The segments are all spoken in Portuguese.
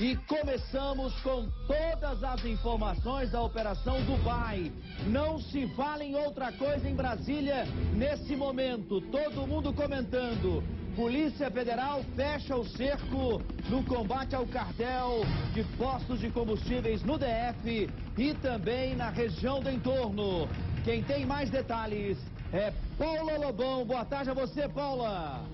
E começamos com todas as informações da Operação Dubai. Não se fala em outra coisa em Brasília nesse momento. Todo mundo comentando. Polícia Federal fecha o cerco no combate ao cartel de postos de combustíveis no DF e também na região do entorno. Quem tem mais detalhes é Paula Lobão. Boa tarde a você, Paula.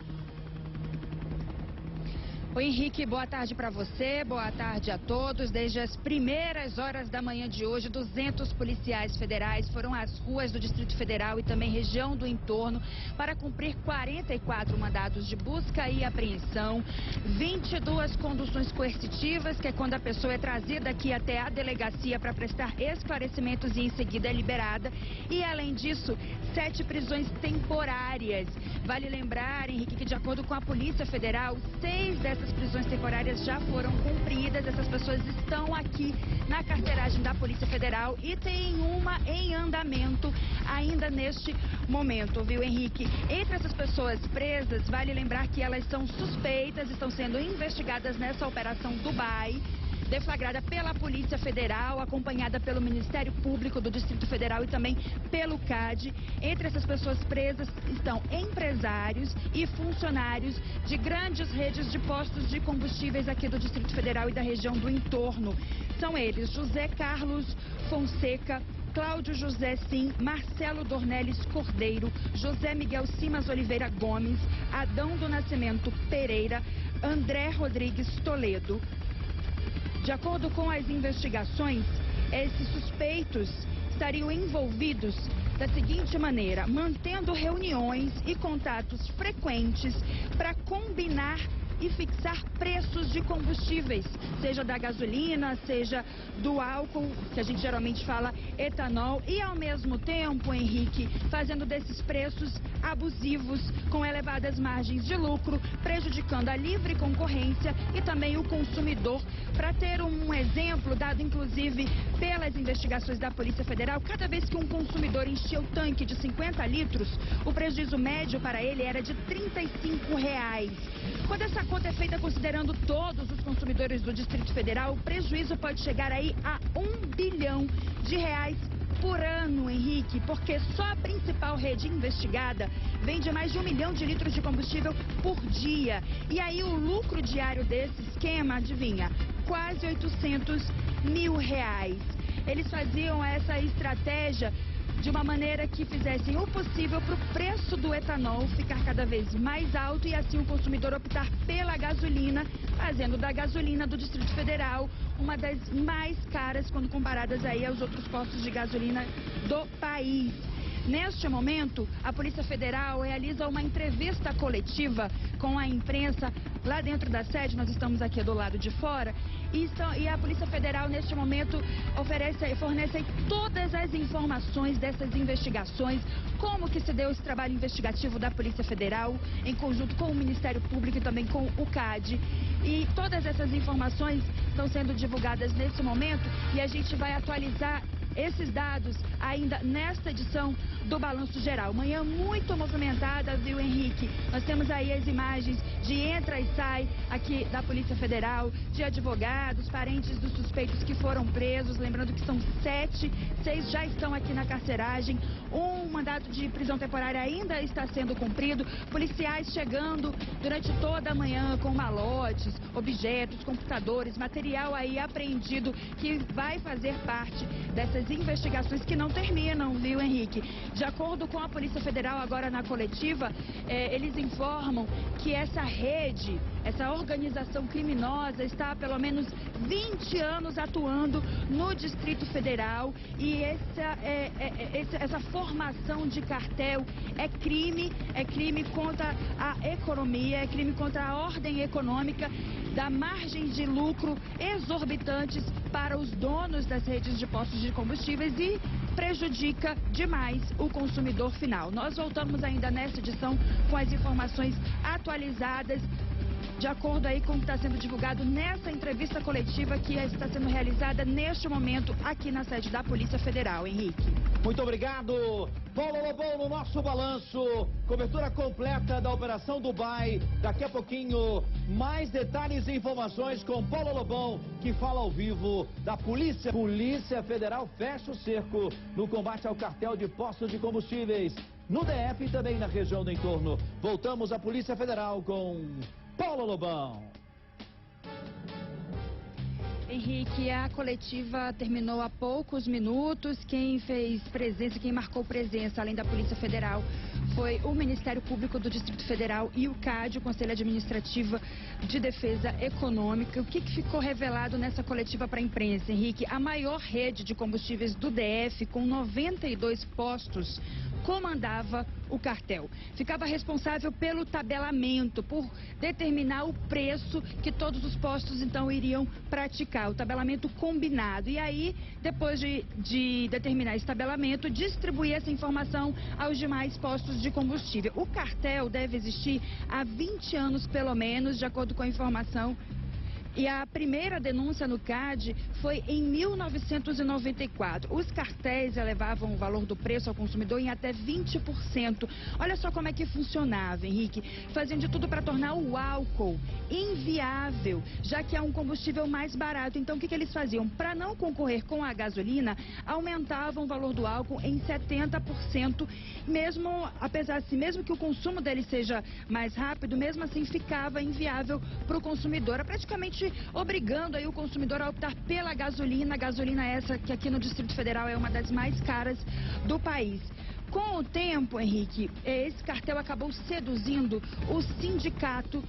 Oi, Henrique, boa tarde para você, boa tarde a todos. Desde as primeiras horas da manhã de hoje, 200 policiais federais foram às ruas do Distrito Federal e também região do entorno para cumprir 44 mandados de busca e apreensão, 22 conduções coercitivas, que é quando a pessoa é trazida aqui até a delegacia para prestar esclarecimentos e em seguida é liberada. E, além disso, 7 prisões temporárias. Vale lembrar, Henrique, que de acordo com a Polícia Federal, 6 dessas prisões temporárias já foram cumpridas. Essas pessoas estão aqui na carceragem da Polícia Federal e tem uma em andamento ainda neste momento, viu, Henrique? Entre essas pessoas presas, vale lembrar que elas são suspeitas, estão sendo investigadas nessa Operação Dubai, deflagrada pela Polícia Federal, acompanhada pelo Ministério Público do Distrito Federal e também pelo CAD. Entre essas pessoas presas estão empresários e funcionários de grandes redes de postos de combustíveis aqui do Distrito Federal e da região do entorno. São eles José Carlos Fonseca, Cláudio José Sim, Marcelo Dornelles Cordeiro, José Miguel Simas Oliveira Gomes, Adão do Nascimento Pereira, André Rodrigues Toledo. De acordo com as investigações, esses suspeitos estariam envolvidos da seguinte maneira: mantendo reuniões e contatos frequentes para combinar e fixar preços de combustíveis, seja da gasolina, seja do álcool, que a gente geralmente fala etanol, e ao mesmo tempo, Henrique, fazendo desses preços abusivos, com elevadas margens de lucro, prejudicando a livre concorrência e também o consumidor. Para ter um exemplo dado, inclusive, pelas investigações da Polícia Federal, cada vez que um consumidor enchia o tanque de 50 litros, o prejuízo médio para ele era de R$35. Quando essa conta é feita considerando todos os consumidores do Distrito Federal, o prejuízo pode chegar aí a R$1 bilhão por ano, Henrique, porque só a principal rede investigada vende mais de 1 milhão de litros de combustível por dia. E aí o lucro diário desse esquema, adivinha? Quase R$800 mil. Eles faziam essa estratégia de uma maneira que fizessem o possível para o preço do etanol ficar cada vez mais alto e assim o consumidor optar pela gasolina, fazendo da gasolina do Distrito Federal uma das mais caras quando comparadas aí aos outros postos de gasolina do país. Neste momento, a Polícia Federal realiza uma entrevista coletiva com a imprensa lá dentro da sede. Nós estamos aqui do lado de fora e a Polícia Federal, neste momento, fornece todas as informações dessas investigações, como que se deu esse trabalho investigativo da Polícia Federal, em conjunto com o Ministério Público e também com o CAD. E todas essas informações estão sendo divulgadas nesse momento e a gente vai atualizar esses dados ainda nesta edição do Balanço Geral. Manhã muito movimentada, viu, Henrique? Nós temos aí as imagens de entra e sai aqui da Polícia Federal, de advogados, parentes dos suspeitos que foram presos. Lembrando que são 7, 6 já estão aqui na carceragem. Um mandato de prisão temporária ainda está sendo cumprido. Policiais chegando durante toda a manhã com malotes, objetos, computadores, material aí apreendido que vai fazer parte dessas investigações que não terminam, viu, Henrique? De acordo com a Polícia Federal, agora na coletiva, eles informam que essa rede, essa organização criminosa está há pelo menos 20 anos atuando no Distrito Federal e essa formação de cartel é crime contra a economia, é crime contra a ordem econômica, dá margens de lucro exorbitantes para os donos das redes de postos de combustíveis e prejudica demais o consumidor final. Nós voltamos ainda nesta edição com as informações atualizadas, de acordo aí com o que está sendo divulgado nessa entrevista coletiva que está sendo realizada neste momento aqui na sede da Polícia Federal, Henrique. Muito obrigado, Paulo Lobão, no nosso balanço. Cobertura completa da Operação Dubai. Daqui a pouquinho, mais detalhes e informações com Paulo Lobão, que fala ao vivo da polícia. Polícia Federal fecha o cerco no combate ao cartel de postos de combustíveis no DF e também na região do entorno. Voltamos à Polícia Federal com Paulo Lobão. Henrique, a coletiva terminou há poucos minutos. Quem fez presença, quem marcou presença, além da Polícia Federal, foi o Ministério Público do Distrito Federal e o CAD, o Conselho Administrativo de Defesa Econômica. O que ficou revelado nessa coletiva para a imprensa, Henrique? A maior rede de combustíveis do DF, com 92 postos, comandava o cartel. Ficava responsável pelo tabelamento, por determinar o preço que todos os postos então iriam praticar, o tabelamento combinado. E aí, depois de determinar esse tabelamento, distribuir essa informação aos demais postos de combustível. O cartel deve existir há 20 anos pelo menos, de acordo com a informação. E a primeira denúncia no CAD foi em 1994. Os cartéis elevavam o valor do preço ao consumidor em até 20%. Olha só como é que funcionava, Henrique. Faziam de tudo para tornar o álcool inviável, já que é um combustível mais barato. Então, o que eles faziam? Para não concorrer com a gasolina, aumentavam o valor do álcool em 70%. Mesmo que o consumo dele seja mais rápido, mesmo assim ficava inviável para o consumidor. É praticamente obrigando aí o consumidor a optar pela gasolina. Gasolina essa que aqui no Distrito Federal é uma das mais caras do país. Com o tempo, Henrique, esse cartel acabou seduzindo o sindicato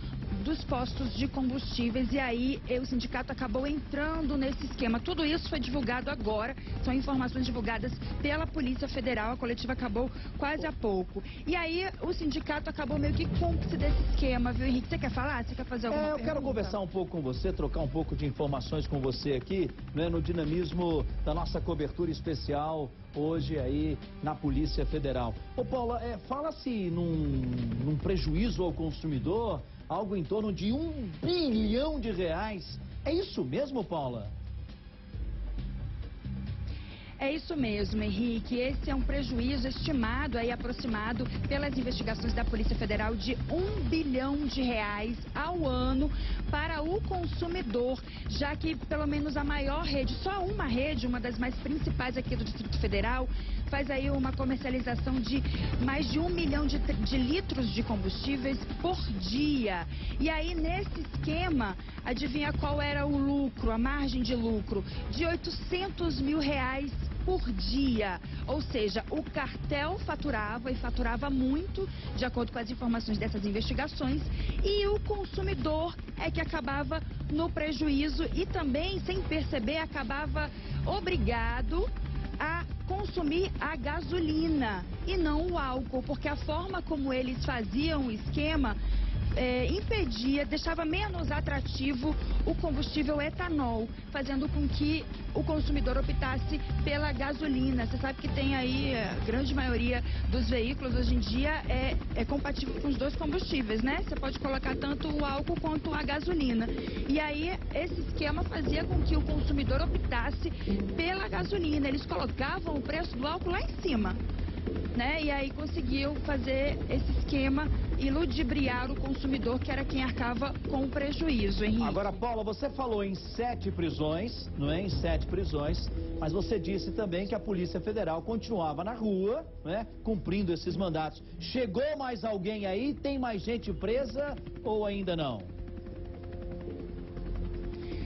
dos postos de combustíveis e aí o sindicato acabou entrando nesse esquema. Tudo isso foi divulgado agora, são informações divulgadas pela Polícia Federal, a coletiva acabou quase há pouco. E aí o sindicato acabou meio que cúmplice desse esquema, viu, Henrique? Você quer falar? Você quer fazer alguma pergunta? Eu quero conversar um pouco com você, trocar um pouco de informações com você aqui, né, no dinamismo da nossa cobertura especial hoje aí na Polícia Federal. Ô Paula, fala-se num prejuízo ao consumidor, algo em torno de R$1 bilhão. É isso mesmo, Paula? É isso mesmo, Henrique. Esse é um prejuízo estimado, aí aproximado pelas investigações da Polícia Federal de R$1 bilhão ao ano para o consumidor, já que pelo menos a maior rede, só uma rede, uma das mais principais aqui do Distrito Federal, faz aí uma comercialização de mais de 1 milhão de litros de combustíveis por dia. E aí, nesse esquema, adivinha qual era o lucro, a margem de lucro? De R$800 mil por dia. Ou seja, o cartel faturava e faturava muito, de acordo com as informações dessas investigações, e o consumidor é que acabava no prejuízo e também, sem perceber, acabava obrigado a consumir a gasolina e não o álcool, porque a forma como eles faziam o esquema impedia, deixava menos atrativo o combustível etanol, fazendo com que o consumidor optasse pela gasolina. Você sabe que tem aí, a grande maioria dos veículos hoje em dia é compatível com os dois combustíveis, né? Você pode colocar tanto o álcool quanto a gasolina. E aí, esse esquema fazia com que o consumidor optasse pela gasolina. Eles colocavam o preço do álcool lá em cima, né? E aí conseguiu fazer esse esquema e ludibriar o consumidor, que era quem arcava com o prejuízo, Henrique. Agora, Paula, você falou em 7 prisões, não é? Em 7 prisões, mas você disse também que a Polícia Federal continuava na rua, né? Cumprindo esses mandatos. Chegou mais alguém aí? Tem mais gente presa ou ainda não?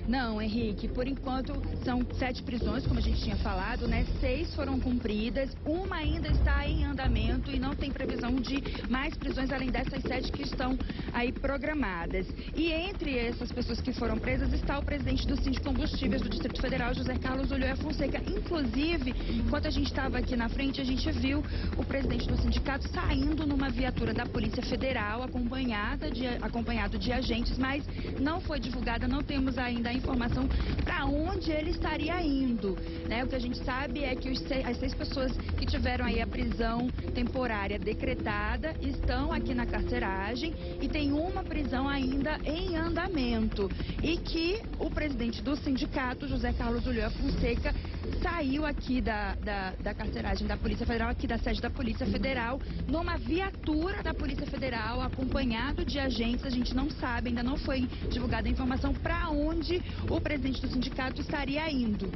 Não, Henrique, por enquanto são 7 prisões, como a gente tinha falado, né? 6 foram cumpridas, uma ainda está em andamento e não tem previsão de mais prisões além dessas 7 que estão aí programadas. E entre essas pessoas que foram presas está o presidente do Sindicombustíveis do Distrito Federal, José Carlos Olhoa Fonseca. Inclusive, enquanto a gente estava aqui na frente, a gente viu o presidente do sindicato saindo numa viatura da Polícia Federal, acompanhado de agentes, mas não foi divulgada, não temos ainda a informação para onde ele estaria indo, né? O que a gente sabe é que as 6 pessoas que tiveram aí a prisão temporária decretada estão aqui na carceragem e tem uma prisão ainda em andamento. E que o presidente do sindicato, José Carlos Ulloa Fonseca, saiu aqui da carceragem da Polícia Federal, aqui da sede da Polícia Federal, numa viatura da Polícia Federal, acompanhado de agentes. A gente não sabe, ainda não foi divulgada a informação para onde o presidente do sindicato estaria indo.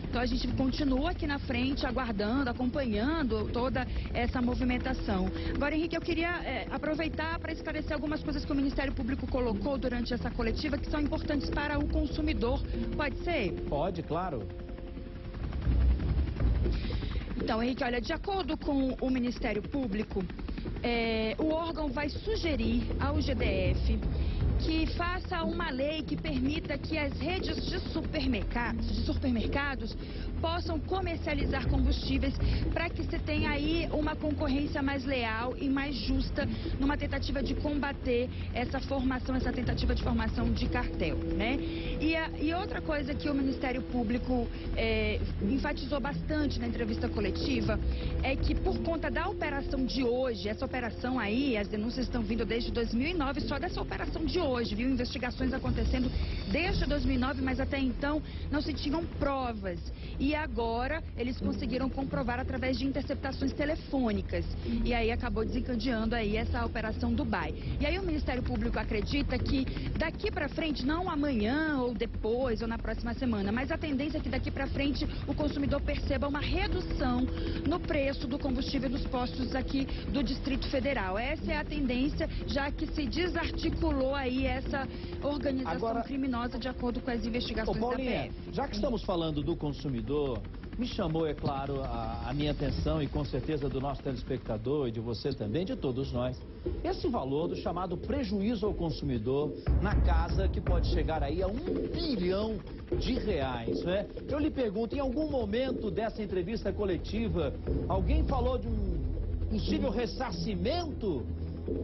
Então a gente continua aqui na frente, aguardando, acompanhando toda essa movimentação. Agora, Henrique, eu queria aproveitar para esclarecer algumas coisas que o Ministério Público colocou durante essa coletiva que são importantes para o consumidor. Pode ser? Pode, claro. Então, Henrique, olha, de acordo com o Ministério Público, o órgão vai sugerir ao GDF que faça uma lei que permita que as redes de supermercados possam comercializar combustíveis para que se tenha aí uma concorrência mais leal e mais justa numa tentativa de combater essa tentativa de formação de cartel, né? E outra coisa que o Ministério Público enfatizou bastante na entrevista coletiva é que por conta da operação de hoje, essa operação aí, as denúncias estão vindo desde 2009, só dessa operação de hoje, viu? Investigações acontecendo desde 2009, mas até então não se tinham provas. E agora eles conseguiram comprovar através de interceptações telefônicas. E aí acabou desencadeando aí essa operação Dubai. E aí o Ministério Público acredita que daqui para frente, não amanhã ou depois ou na próxima semana, mas a tendência é que daqui para frente o consumidor perceba uma redução no preço do combustível dos postos aqui do Distrito Federal. Essa é a tendência, já que se desarticulou aí essa organização criminosa de acordo com as investigações da PF. Já que estamos falando do consumidor, me chamou, é claro, a minha atenção e com certeza do nosso telespectador e de você também, de todos nós, esse valor do chamado prejuízo ao consumidor na casa que pode chegar aí a R$1 bilhão, né? Eu lhe pergunto, em algum momento dessa entrevista coletiva, alguém falou de um possível ressarcimento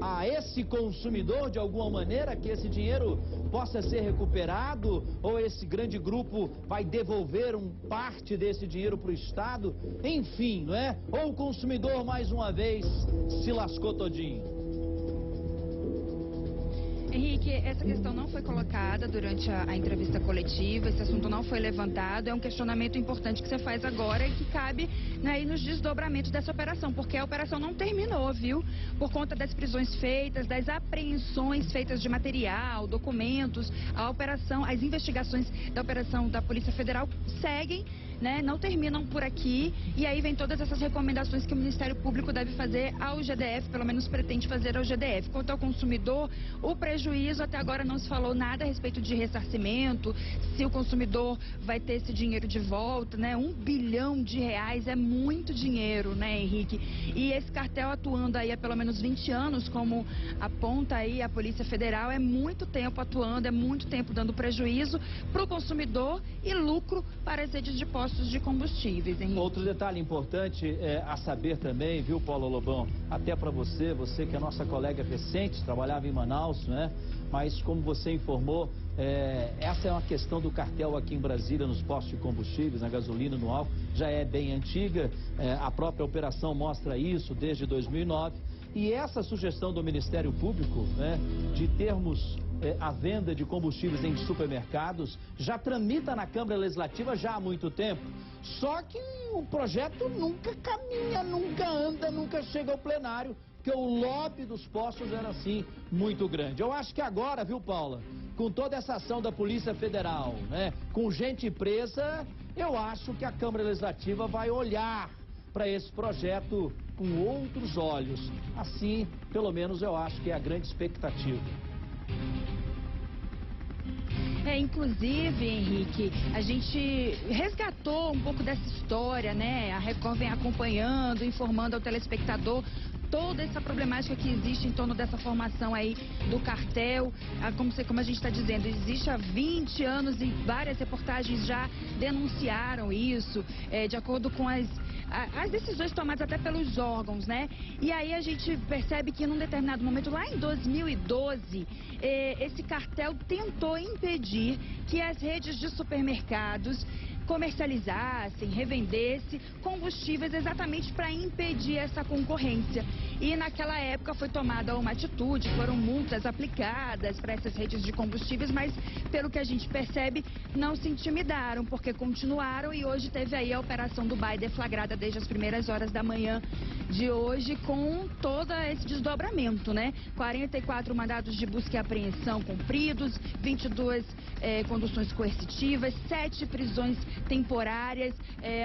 a esse consumidor de alguma maneira, que esse dinheiro possa ser recuperado, ou esse grande grupo vai devolver parte desse dinheiro para o Estado? Enfim, não é? Ou o consumidor mais uma vez se lascou todinho? Henrique, essa questão não foi colocada durante a entrevista coletiva, esse assunto não foi levantado, é um questionamento importante que você faz agora e que cabe, né, nos desdobramentos dessa operação, porque a operação não terminou, viu? Por conta das prisões feitas, das apreensões feitas de material, documentos, as investigações da operação da Polícia Federal seguem, né, não terminam por aqui, e aí vem todas essas recomendações que o Ministério Público deve fazer ao GDF, pelo menos pretende fazer ao GDF. Quanto ao consumidor, o prejuízo, até agora não se falou nada a respeito de ressarcimento, se o consumidor vai ter esse dinheiro de volta, né? R$1 bilhão é muito dinheiro, né, Henrique? E esse cartel atuando aí há pelo menos 20 anos, como aponta aí a Polícia Federal, é muito tempo atuando, é muito tempo dando prejuízo para o consumidor e lucro para as redes de postos de combustíveis, Henrique. Outro detalhe importante a saber também, viu, Paulo Lobão? Até para você que é nossa colega recente, trabalhava em Manaus, né? Mas como você informou, essa é uma questão do cartel aqui em Brasília, nos postos de combustíveis, na gasolina, no álcool, já é bem antiga, a própria operação mostra isso desde 2009. E essa sugestão do Ministério Público, né, de termos a venda de combustíveis em supermercados, já tramita na Câmara Legislativa já há muito tempo. Só que o projeto nunca caminha, nunca anda, nunca chega ao plenário, porque o lobby dos postos era assim muito grande. Eu acho que agora, viu, Paula, com toda essa ação da Polícia Federal, né, com gente presa, eu acho que a Câmara Legislativa vai olhar para esse projeto com outros olhos. Assim, pelo menos eu acho que é a grande expectativa. Inclusive, Henrique, a gente resgatou um pouco dessa história, né? A Record vem acompanhando, informando ao telespectador toda essa problemática que existe em torno dessa formação aí do cartel. Como a gente está dizendo, existe há 20 anos e várias reportagens já denunciaram isso. De acordo com as as decisões tomadas até pelos órgãos, né? E aí a gente percebe que num determinado momento, lá em 2012, esse cartel tentou impedir que as redes de supermercados comercializassem, revendessem combustíveis exatamente para impedir essa concorrência. E naquela época foi tomada uma atitude, foram multas aplicadas para essas redes de combustíveis, mas pelo que a gente percebe, não se intimidaram, porque continuaram e hoje teve aí a Operação Dubai deflagrada desde as primeiras horas da manhã de hoje com todo esse desdobramento, né? 44 mandados de busca e apreensão cumpridos, 22 conduções coercitivas, 7 prisões temporárias.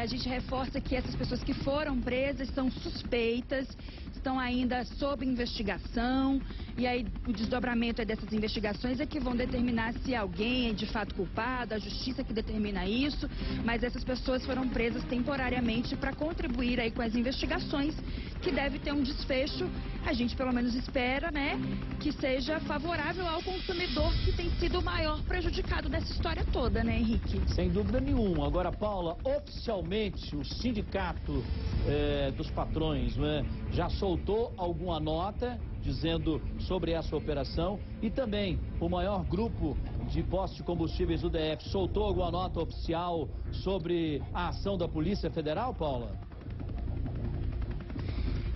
A gente reforça que essas pessoas que foram presas são suspeitas, estão ainda sob investigação, e aí o desdobramento dessas investigações é que vão determinar se alguém é de fato culpado, a justiça que determina isso, mas essas pessoas foram presas temporariamente para contribuir aí com as investigações, que deve ter um desfecho, a gente pelo menos espera, né, que seja favorável ao consumidor, que tem sido o maior prejudicado dessa história toda, né, Henrique? Sem dúvida nenhuma. Agora, Paula, oficialmente o sindicato dos patrões, né, já soltou alguma nota dizendo sobre essa operação, e também o maior grupo de postos de combustíveis do DF soltou alguma nota oficial sobre a ação da Polícia Federal, Paula?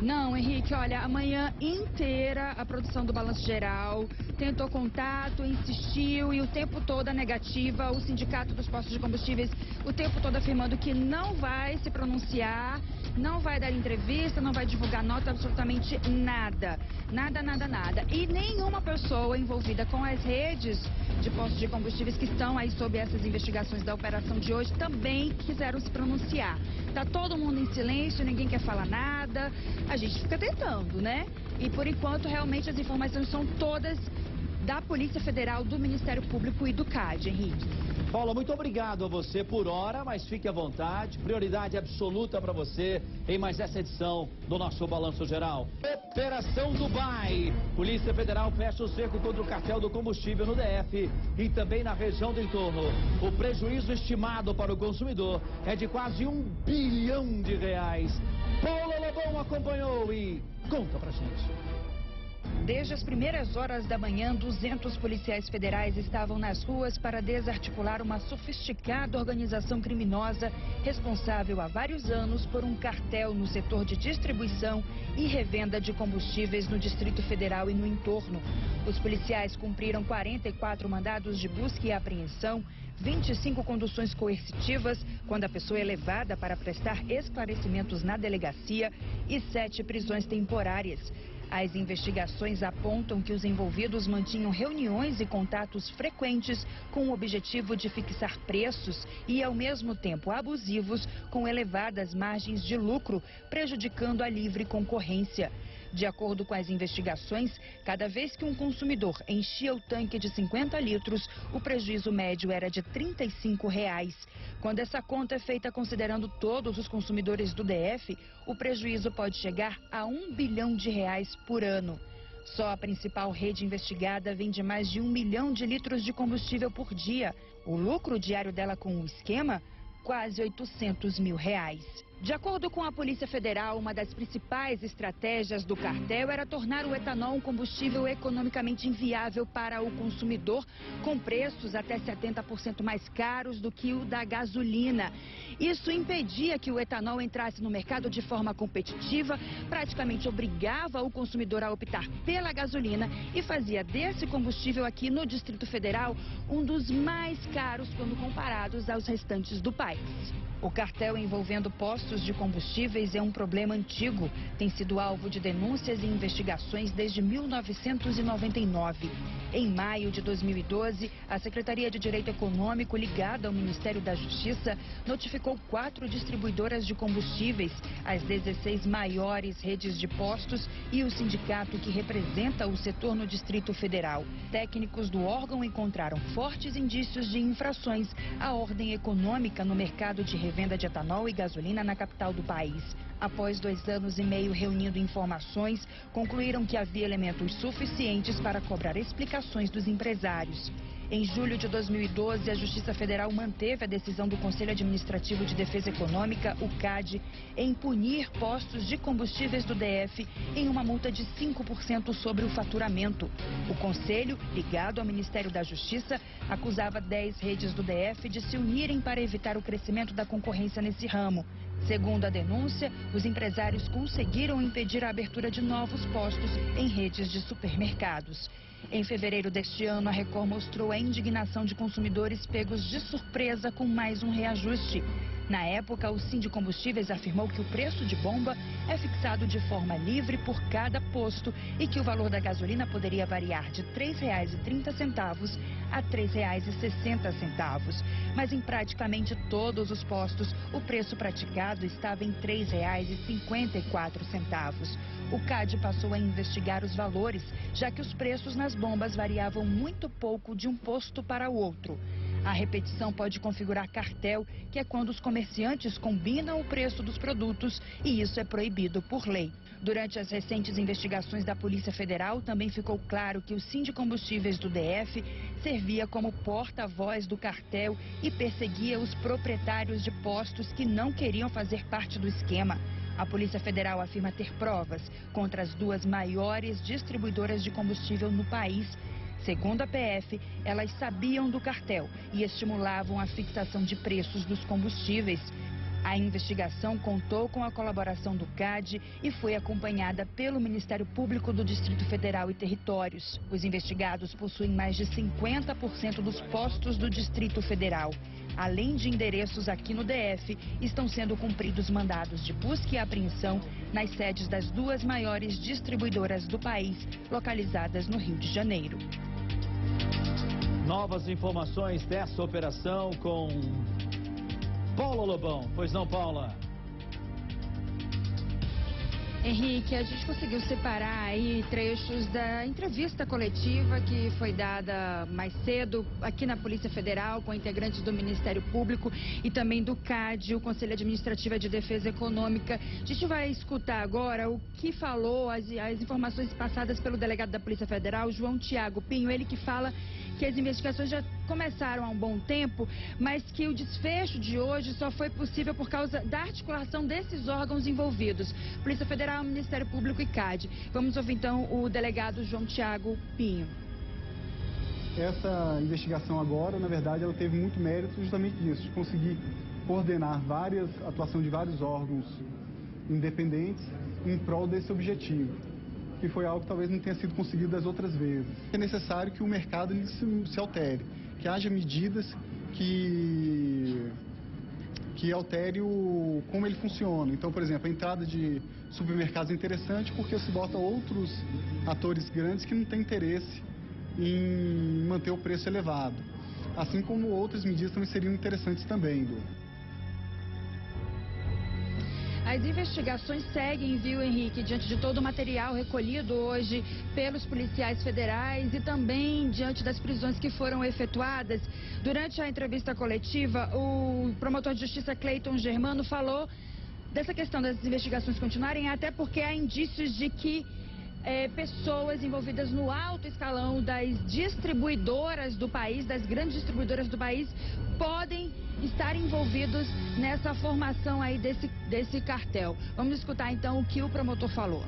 Não, Henrique, olha, a manhã inteira a produção do Balanço Geral tentou contato, insistiu e o tempo todo a negativa, o Sindicato dos Postos de Combustíveis o tempo todo afirmando que não vai se pronunciar, não vai dar entrevista, não vai divulgar nota, absolutamente nada. Nada, nada, nada. E nenhuma pessoa envolvida com as redes de postos de combustíveis que estão aí sob essas investigações da operação de hoje também quiseram se pronunciar. Tá todo mundo em silêncio, ninguém quer falar nada. A gente fica tentando, né? E por enquanto, realmente, as informações são todas da Polícia Federal, do Ministério Público e do CAD, Henrique. Paula, muito obrigado a você por hora, mas fique à vontade. Prioridade absoluta para você em mais essa edição do nosso Balanço Geral. Operação Dubai. Polícia Federal fecha o cerco contra o cartel do combustível no DF e também na região do entorno. O prejuízo estimado para o consumidor é de quase R$1 bilhão. Paula Lobão acompanhou e conta pra gente. Desde as primeiras horas da manhã, 200 policiais federais estavam nas ruas para desarticular uma sofisticada organização criminosa responsável há vários anos por um cartel no setor de distribuição e revenda de combustíveis no Distrito Federal e no entorno. Os policiais cumpriram 44 mandados de busca e apreensão, 25 conduções coercitivas, quando a pessoa é levada para prestar esclarecimentos na delegacia, e 7 prisões temporárias. As investigações apontam que os envolvidos mantinham reuniões e contatos frequentes com o objetivo de fixar preços e, ao mesmo tempo, abusivos, com elevadas margens de lucro, prejudicando a livre concorrência. De acordo com as investigações, cada vez que um consumidor enchia o tanque de 50 litros, o prejuízo médio era de R$ 35. Quando essa conta é feita considerando todos os consumidores do DF, o prejuízo pode chegar a R$1 bilhão por ano. Só a principal rede investigada vende mais de 1 milhão de litros de combustível por dia. O lucro diário dela com o esquema, quase R$800 mil. De acordo com a Polícia Federal, uma das principais estratégias do cartel era tornar o etanol um combustível economicamente inviável para o consumidor, com preços até 70% mais caros do que o da gasolina. Isso impedia que o etanol entrasse no mercado de forma competitiva, praticamente obrigava o consumidor a optar pela gasolina e fazia desse combustível aqui no Distrito Federal um dos mais caros quando comparados aos restantes do país. O cartel envolvendo postos de combustíveis é um problema antigo. Tem sido alvo de denúncias e investigações desde 1999. Em maio de 2012, a Secretaria de Direito Econômico, ligada ao Ministério da Justiça, notificou 4 distribuidoras de combustíveis, as 16 maiores redes de postos e o sindicato que representa o setor no Distrito Federal. Técnicos do órgão encontraram fortes indícios de infrações à ordem econômica no mercado de revenda de etanol e gasolina na capital do país. Após 2 anos e meio reunindo informações, concluíram que havia elementos suficientes para cobrar explicações dos empresários. Em julho de 2012, a Justiça Federal manteve a decisão do Conselho Administrativo de Defesa Econômica, o CAD, em punir postos de combustíveis do DF em uma multa de 5% sobre o faturamento. O Conselho, ligado ao Ministério da Justiça, acusava 10 redes do DF de se unirem para evitar o crescimento da concorrência nesse ramo. Segundo a denúncia, os empresários conseguiram impedir a abertura de novos postos em redes de supermercados. Em fevereiro deste ano, a Record mostrou a indignação de consumidores pegos de surpresa com mais um reajuste. Na época, o Sindicombustíveis afirmou que o preço de bomba é fixado de forma livre por cada posto e que o valor da gasolina poderia variar de R$ 3,30 a R$ 3,60. Mas em praticamente todos os postos, o preço praticado estava em R$ 3,54. O CAD passou a investigar os valores, já que os preços nas bombas variavam muito pouco de um posto para o outro. A repetição pode configurar cartel, que é quando os comerciantes combinam o preço dos produtos, e isso é proibido por lei. Durante as recentes investigações da Polícia Federal, também ficou claro que o Sindicombustíveis do DF servia como porta-voz do cartel e perseguia os proprietários de postos que não queriam fazer parte do esquema. A Polícia Federal afirma ter provas contra as duas maiores distribuidoras de combustível no país. Segundo a PF, elas sabiam do cartel e estimulavam a fixação de preços dos combustíveis. A investigação contou com a colaboração do CAD e foi acompanhada pelo Ministério Público do Distrito Federal e Territórios. Os investigados possuem mais de 50% dos postos do Distrito Federal. Além de endereços aqui no DF, estão sendo cumpridos mandados de busca e apreensão nas sedes das duas maiores distribuidoras do país, localizadas no Rio de Janeiro. Novas informações dessa operação com Paula Lobão. Pois não, Paula? Henrique, a gente conseguiu separar aí trechos da entrevista coletiva que foi dada mais cedo aqui na Polícia Federal com integrantes do Ministério Público e também do CAD, o Conselho Administrativo de Defesa Econômica. A gente vai escutar agora o que falou, as informações passadas pelo delegado da Polícia Federal, João Tiago Pinho, ele que fala que as investigações já começaram há um bom tempo, mas que o desfecho de hoje só foi possível por causa da articulação desses órgãos envolvidos, Polícia Federal, Ministério Público e CAD. Vamos ouvir então o delegado João Tiago Pinho. Essa investigação agora, na verdade, ela teve muito mérito justamente nisso, de conseguir coordenar a atuação de vários órgãos independentes em prol desse objetivo, que foi algo que talvez não tenha sido conseguido das outras vezes. É necessário que o mercado se altere, que haja medidas que altere como ele funciona. Então, por exemplo, a entrada de supermercados é interessante porque se bota outros atores grandes que não têm interesse em manter o preço elevado. Assim como outras medidas também seriam interessantes também, As investigações seguem, viu, Henrique, diante de todo o material recolhido hoje pelos policiais federais e também diante das prisões que foram efetuadas. Durante a entrevista coletiva, o promotor de justiça Cleiton Germano falou dessa questão das investigações continuarem, até porque há indícios de que pessoas envolvidas no alto escalão das distribuidoras do país, das grandes distribuidoras do país, podem estar envolvidos nessa formação aí desse cartel. Vamos escutar então o que o promotor falou.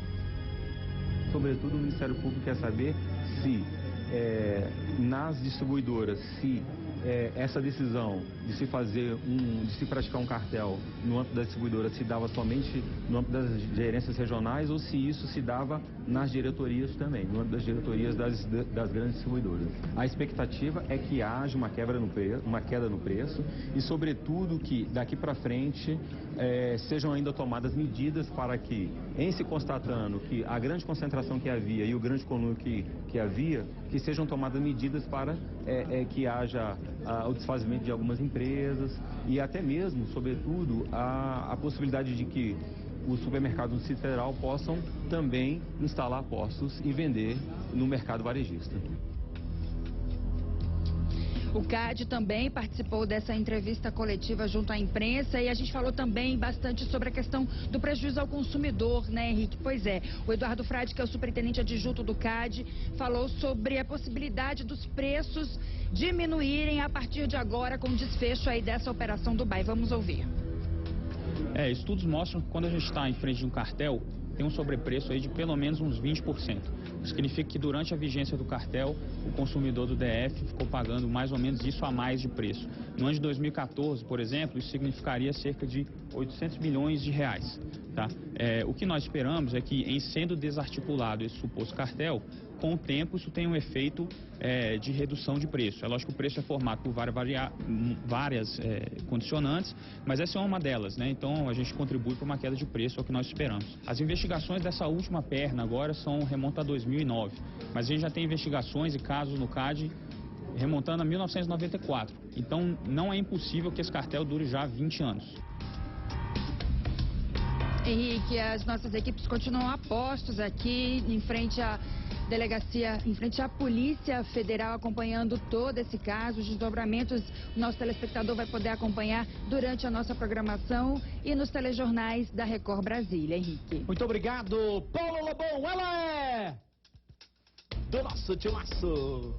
Sobretudo o Ministério Público quer saber se nas distribuidoras, essa decisão de se praticar um cartel no âmbito da distribuidora se dava somente no âmbito das gerências regionais ou se isso se dava nas diretorias também, no âmbito das diretorias das grandes distribuidoras. A expectativa é que haja uma queda no preço e, sobretudo, que daqui para frente sejam ainda tomadas medidas para que, em se constatando que a grande concentração que havia e o grande conluio que havia, que sejam tomadas medidas para que haja o desfazimento de algumas empresas e até mesmo, sobretudo, a possibilidade de que os supermercados do Distrito Federal possam também instalar postos e vender no mercado varejista. O CAD também participou dessa entrevista coletiva junto à imprensa e a gente falou também bastante sobre a questão do prejuízo ao consumidor, né, Henrique? Pois é, o Eduardo Frade, que é o superintendente adjunto do CAD, falou sobre a possibilidade dos preços diminuírem a partir de agora com o desfecho aí dessa operação do BAE. Vamos ouvir. Estudos mostram que quando a gente está em frente de um cartel, tem um sobrepreço aí de pelo menos uns 20%. Significa que durante a vigência do cartel, o consumidor do DF ficou pagando mais ou menos isso a mais de preço. No ano de 2014, por exemplo, isso significaria cerca de 800 milhões de reais. Tá? O que nós esperamos é que, em sendo desarticulado esse suposto cartel, com o tempo isso tem um efeito de redução de preço. É lógico que o preço é formado por várias condicionantes, mas essa é uma delas, né? Então a gente contribui para uma queda de preço, é o que nós esperamos. As investigações dessa última perna agora remontam a 2009, mas a gente já tem investigações e casos no CAD remontando a 1994. Então não é impossível que esse cartel dure já 20 anos. Henrique, as nossas equipes continuam a postos aqui em frente à delegacia, em frente à Polícia Federal, acompanhando todo esse caso. Os desdobramentos, o nosso telespectador vai poder acompanhar durante a nossa programação e nos telejornais da Record Brasília. Henrique. Muito obrigado, Paulo Lobão. Ela é do nosso timaço.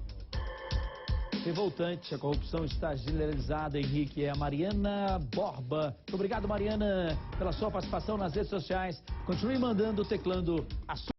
Revoltante, a corrupção está generalizada, Henrique. É a Mariana Borba. Muito obrigado, Mariana, pela sua participação nas redes sociais. Continue mandando, teclando a sua